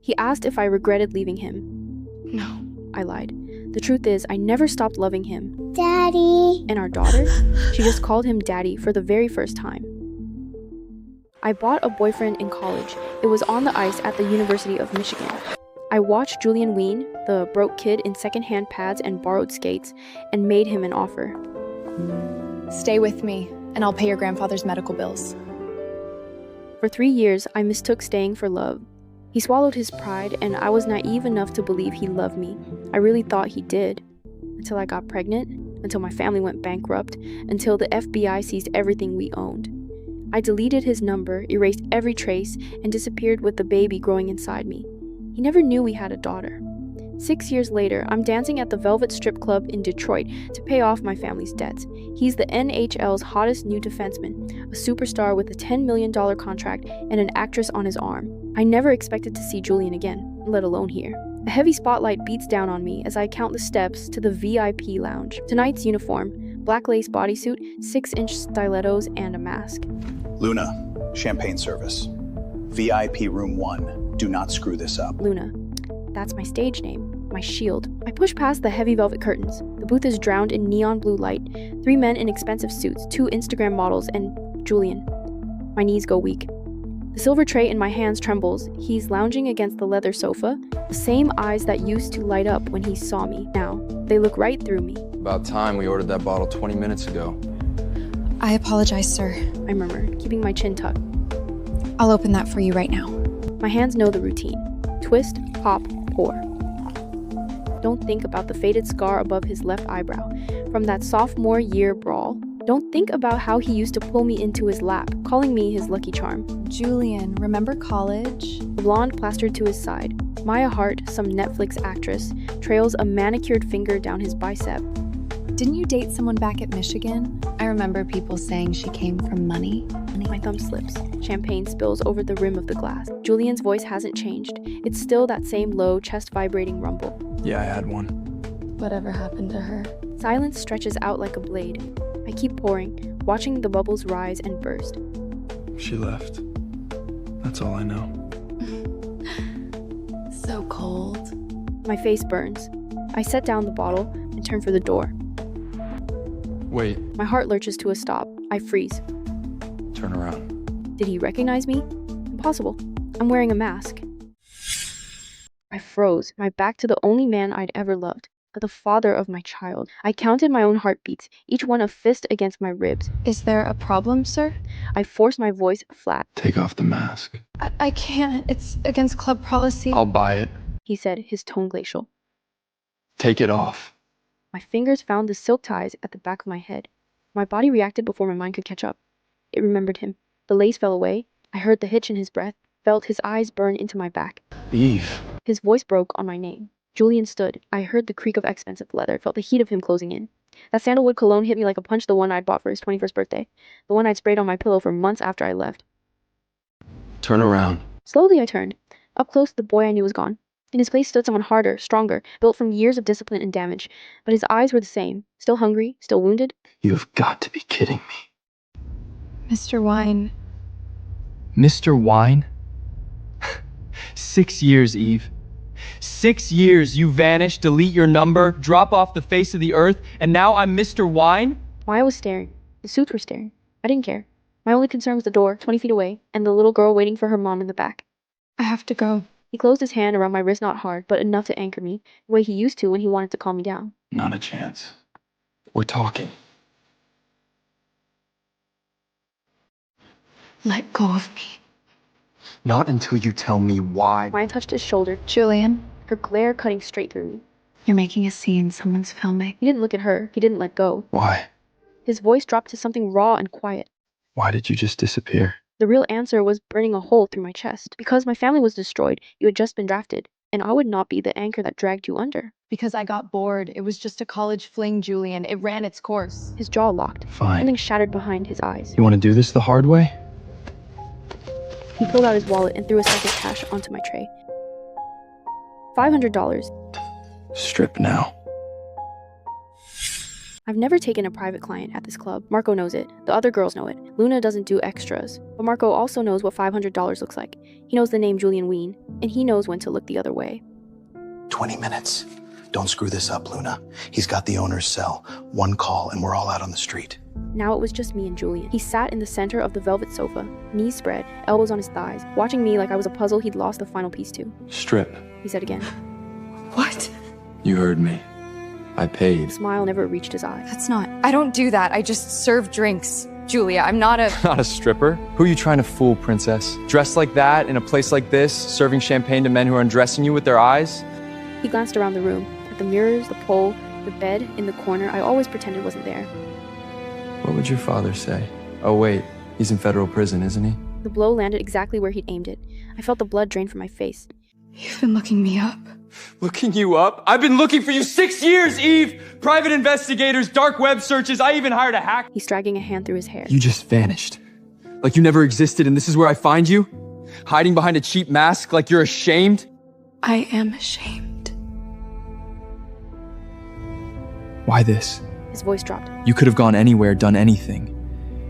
He asked if I regretted leaving him. No. I lied. The truth is, I never stopped loving him. Daddy. And our daughter? She just called him Daddy for the very first time. I bought a boyfriend in college. It was on the ice at the University of Michigan. I watched Julian Ween, the broke kid in secondhand pads and borrowed skates, and made him an offer. Stay with me, and I'll pay your grandfather's medical bills. For 3 years, I mistook staying for love. He swallowed his pride, and I was naive enough to believe he loved me. I really thought he did. Until I got pregnant, until my family went bankrupt, until the FBI seized everything we owned. I deleted his number, erased every trace, and disappeared with the baby growing inside me. He never knew we had a daughter. 6 years later, I'm dancing at the Velvet Strip Club in Detroit to pay off my family's debts. He's the NHL's hottest new defenseman, a superstar with a $10 million contract and an actress on his arm. I never expected to see Julian again, let alone here. A heavy spotlight beats down on me as I count the steps to the VIP lounge. Tonight's uniform, black lace bodysuit, 6-inch stilettos, and a mask. Luna, champagne service. VIP room 1. Do not screw this up. Luna. That's my stage name, my shield. I push past the heavy velvet curtains. The booth is drowned in neon blue light. 3 men in expensive suits, 2 Instagram models, and Julian. My knees go weak. The silver tray in my hands trembles. He's lounging against the leather sofa. The same eyes that used to light up when he saw me. Now, they look right through me. About time we ordered that bottle 20 minutes ago. I apologize, sir. I murmur, keeping my chin tucked. I'll open that for you right now. My hands know the routine. Twist, pop, pour. Don't think about the faded scar above his left eyebrow from that sophomore year brawl. Don't think about how he used to pull me into his lap, calling me his lucky charm. Julian, remember college? The blonde plastered to his side. Maya Hart, some Netflix actress, trails a manicured finger down his bicep. Didn't you date someone back at Michigan? I remember people saying she came from money. My thumb slips. Champagne spills over the rim of the glass. Julian's voice hasn't changed. It's still that same low, chest-vibrating rumble. Yeah, I had one. Whatever happened to her? Silence stretches out like a blade. I keep pouring, watching the bubbles rise and burst. She left. That's all I know. So cold. My face burns. I set down the bottle and turn for the door. Wait, My heart lurches to a stop. I freeze. turn around. Did he recognize me? Impossible. I'm wearing a mask. I froze, my back to the only man I'd ever loved, the father of my child. I counted my own heartbeats, each one a fist against my ribs. Is there a problem, sir? I forced my voice flat. Take off the mask. I can't. It's against club policy. I'll buy it. He said, his tone glacial. Take it off. My fingers found the silk ties at the back of my head. My body reacted before my mind could catch up. It remembered him. The lace fell away. I heard the hitch in his breath, felt his eyes burn into my back. Eve. His voice broke on my name. Julian stood. I heard the creak of expensive leather, felt the heat of him closing in. That sandalwood cologne hit me like a punch, the one I'd bought for his 21st birthday. The one I'd sprayed on my pillow for months after I left. Turn around. Slowly I turned. Up close, the boy I knew was gone. In his place stood someone harder, stronger, built from years of discipline and damage. But his eyes were the same. Still hungry, still wounded. You've got to be kidding me. Mr. Wine. Mr. Wine? 6 years, Eve. 6 years you vanish, delete your number, drop off the face of the earth, and now I'm Mr. Wine? Maya was staring. The suits were staring. I didn't care. My only concern was the door, 20 feet away, and the little girl waiting for her mom in the back. I have to go. He closed his hand around my wrist, not hard, but enough to anchor me, the way he used to when he wanted to calm me down. Not a chance. We're talking. Let go of me. Not until you tell me why. Maya touched his shoulder, Julian, her glare cutting straight through me. you're making a scene. Someone's filming. He didn't look at her. He didn't let go. Why? His voice dropped to something raw and quiet. Why did you just disappear? The real answer was burning a hole through my chest. Because my family was destroyed, you had just been drafted, and I would not be the anchor that dragged you under. Because I got bored. It was just a college fling, Julian. It ran its course. His jaw locked. Fine. Something shattered behind his eyes. You want to do this the hard way? He pulled out his wallet and threw a sack of cash onto my tray. $500. Strip now. I've never taken a private client at this club. Marco knows it. The other girls know it. Luna doesn't do extras. But Marco also knows what $500 looks like. He knows the name Julian Ween, and he knows when to look the other way. 20 minutes. Don't screw this up, Luna. He's got the owner's cell. One call and we're all out on the street. Now it was just me and Julian. He sat in the center of the velvet sofa, knees spread, elbows on his thighs, watching me like I was a puzzle he'd lost the final piece to. Strip. He said again. What? You heard me. I paid. The smile never reached his eyes. That's not. I don't do that. I just serve drinks. Julia, I'm not a... Not a stripper? Who are you trying to fool, princess? Dressed like that, in a place like this, serving champagne to men who are undressing you with their eyes? He glanced around the room, at the mirrors, the pole, the bed in the corner I always pretended wasn't there. What would your father say? Oh wait, he's in federal prison, isn't he? The blow landed exactly where he'd aimed it. I felt the blood drain from my face. You've been looking me up. Looking you up? I've been looking for you 6 years, Eve! Private investigators, dark web searches, I even hired a hack. He's dragging a hand through his hair. You just vanished. Like you never existed and this is where I find you? Hiding behind a cheap mask like you're ashamed? I am ashamed. Why this? His voice dropped. You could have gone anywhere, done anything.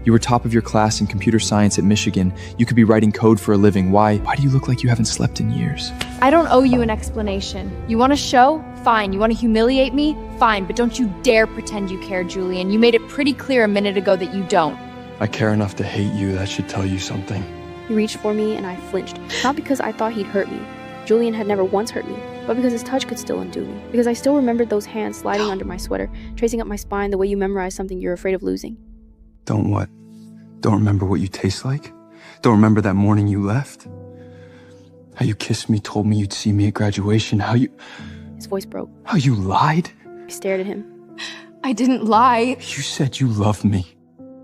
You were top of your class in computer science at Michigan. You could be writing code for a living. Why do you look like you haven't slept in years? I don't owe you an explanation. You want a show? Fine. You want to humiliate me? Fine. But don't you dare pretend you care, Julian. You made it pretty clear a minute ago that you don't. I care enough to hate you. That should tell you something. He reached for me and I flinched. Not because I thought he'd hurt me. Julian had never once hurt me, but because his touch could still undo me. Because I still remembered those hands sliding under my sweater, tracing up my spine the way you memorize something you're afraid of losing. Don't what? Don't remember what you taste like? Don't remember that morning you left? How you kissed me, told me you'd see me at graduation, His voice broke. How you lied? I stared at him. I didn't lie. You said you loved me.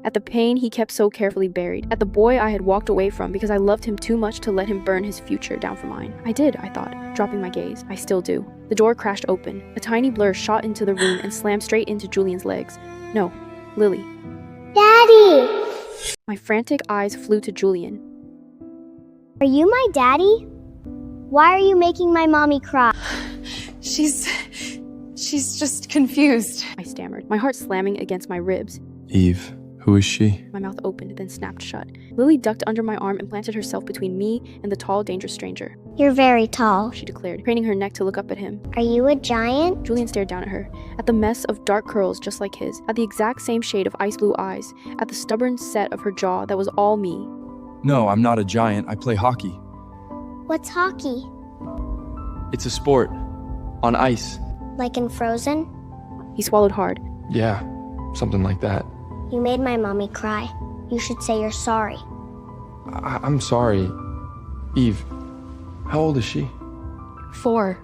At the pain he kept so carefully buried. At the boy I had walked away from because I loved him too much to let him burn his future down for mine. I did, I thought, dropping my gaze. I still do. The door crashed open. A tiny blur shot into the room and slammed straight into Julian's legs. No, Lily. Daddy! My frantic eyes flew to Julian. Are you my daddy? Why are you making my mommy cry? She's just confused. I stammered, my heart slamming against my ribs. Eve, who is she? My mouth opened, then snapped shut. Lily ducked under my arm and planted herself between me and the tall, dangerous stranger. You're very tall. She declared, craning her neck to look up at him. Are you a giant? Julian stared down at her, at the mess of dark curls just like his, at the exact same shade of ice blue eyes, at the stubborn set of her jaw that was all me. No, I'm not a giant. I play hockey. What's hockey? It's a sport. On ice. Like in Frozen? He swallowed hard. Yeah, something like that. You made my mommy cry. You should say you're sorry. I'm sorry. Eve, how old is she? 4.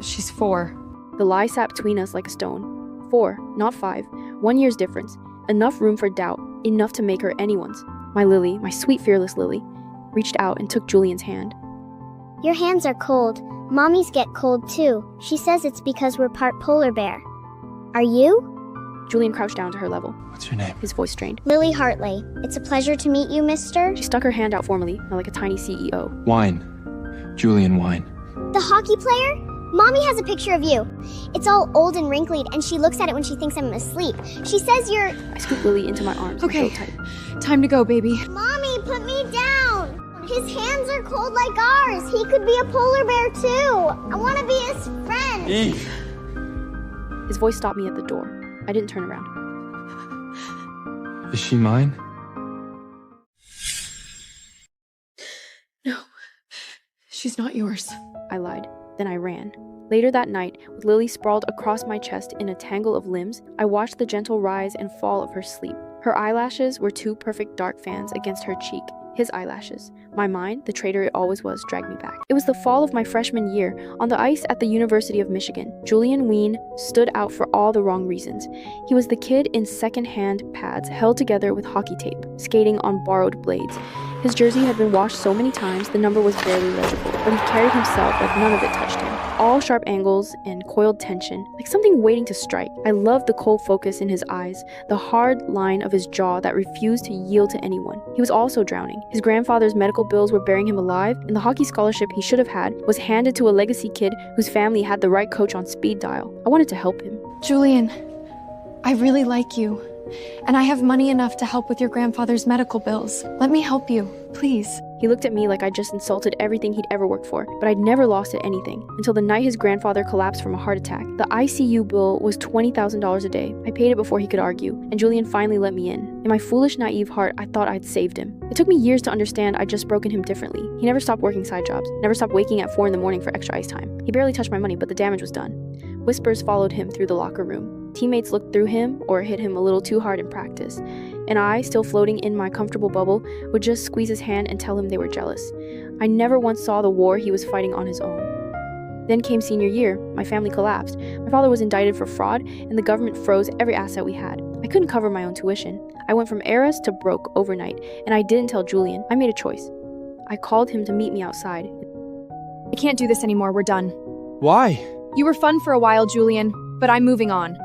She's 4. The lie sat between us like a stone. 4, not 5. 1 year's difference. Enough room for doubt. Enough to make her anyone's. My Lily, my sweet fearless Lily, reached out and took Julian's hand. Your hands are cold. Mommies get cold too. She says it's because we're part polar bear. Are you? Julian crouched down to her level. What's your name? His voice strained. Lily Hartley. It's a pleasure to meet you, mister. She stuck her hand out formally, like a tiny CEO. Wine. Julian Wine. The hockey player? Mommy has a picture of you. It's all old and wrinkled, and she looks at it when she thinks I'm asleep. She says you're... I scooped Lily into my arms Okay. and held tight. Time to go, baby. Mommy, put me down! His hands are cold like ours. He could be a polar bear too. I want to be his friend. Eve! His voice stopped me at the door. I didn't turn around. Is she mine? No, she's not yours. I lied. Then I ran. Later that night, with Lily sprawled across my chest in a tangle of limbs, I watched the gentle rise and fall of her sleep. Her eyelashes were 2 perfect dark fans against her cheek. His eyelashes. My mind, the traitor it always was, dragged me back. It was the fall of my freshman year, on the ice at the University of Michigan. Julian Ween stood out for all the wrong reasons. He was the kid in second-hand pads, held together with hockey tape, skating on borrowed blades. His jersey had been washed so many times, the number was barely legible, but he carried himself like none of it touched him. All sharp angles and coiled tension, like something waiting to strike. I loved the cold focus in his eyes, the hard line of his jaw that refused to yield to anyone. He was also drowning. His grandfather's medical bills were burying him alive, and the hockey scholarship he should have had was handed to a legacy kid whose family had the right coach on speed dial. I wanted to help him. Julian, I really like you. And I have money enough to help with your grandfather's medical bills. Let me help you, please. He looked at me like I'd just insulted everything he'd ever worked for, but I'd never lost at anything, until the night his grandfather collapsed from a heart attack. The ICU bill was $20,000 a day. I paid it before he could argue, and Julian finally let me in. In my foolish, naive heart, I thought I'd saved him. It took me years to understand I'd just broken him differently. He never stopped working side jobs, never stopped waking at 4 in the morning for extra ice time. He barely touched my money, but the damage was done. Whispers followed him through the locker room. Teammates looked through him or hit him a little too hard in practice. And I, still floating in my comfortable bubble, would just squeeze his hand and tell him they were jealous. I never once saw the war he was fighting on his own. Then came senior year. My family collapsed. My father was indicted for fraud, and the government froze every asset we had. I couldn't cover my own tuition. I went from heiress to broke overnight, and I didn't tell Julian. I made a choice. I called him to meet me outside. I can't do this anymore, we're done. Why? You were fun for a while, Julian, but I'm moving on.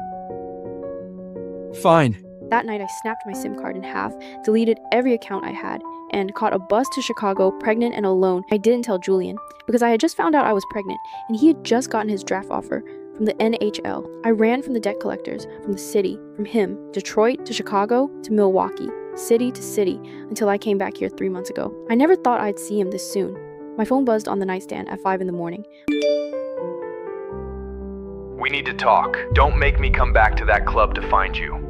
Fine. That night I snapped my SIM card in half, deleted every account I had, and caught a bus to Chicago, pregnant and alone. I didn't tell Julian, because I had just found out I was pregnant, and he had just gotten his draft offer from the NHL. I ran from the debt collectors, from the city, from him, Detroit to Chicago to Milwaukee, city to city, until I came back here 3 months ago. I never thought I'd see him this soon. My phone buzzed on the nightstand at 5 in the morning. We need to talk. Don't make me come back to that club to find you.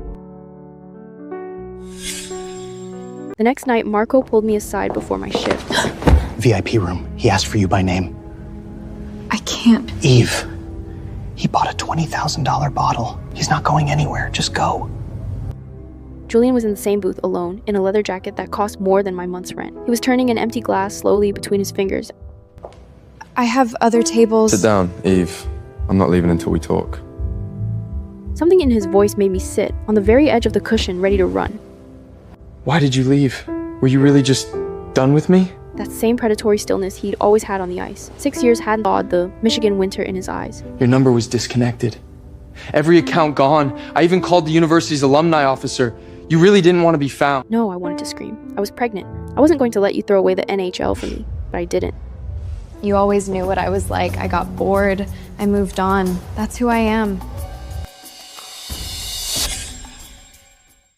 The next night, Marco pulled me aside before my shift. VIP room. He asked for you by name. I can't. Eve. He bought a $20,000 bottle. He's not going anywhere. Just go. Julian was in the same booth alone, in a leather jacket that cost more than my month's rent. He was turning an empty glass slowly between his fingers. I have other tables. Sit down, Eve. I'm not leaving until we talk. Something in his voice made me sit, on the very edge of the cushion, ready to run. Why did you leave? Were you really just done with me? That same predatory stillness he'd always had on the ice. 6 years hadn't thawed the Michigan winter in his eyes. Your number was disconnected. Every account gone. I even called the university's alumni officer. You really didn't want to be found. No, I wanted to scream. I was pregnant. I wasn't going to let you throw away the NHL for me, but I didn't. You always knew what I was like. I got bored. I moved on. That's who I am.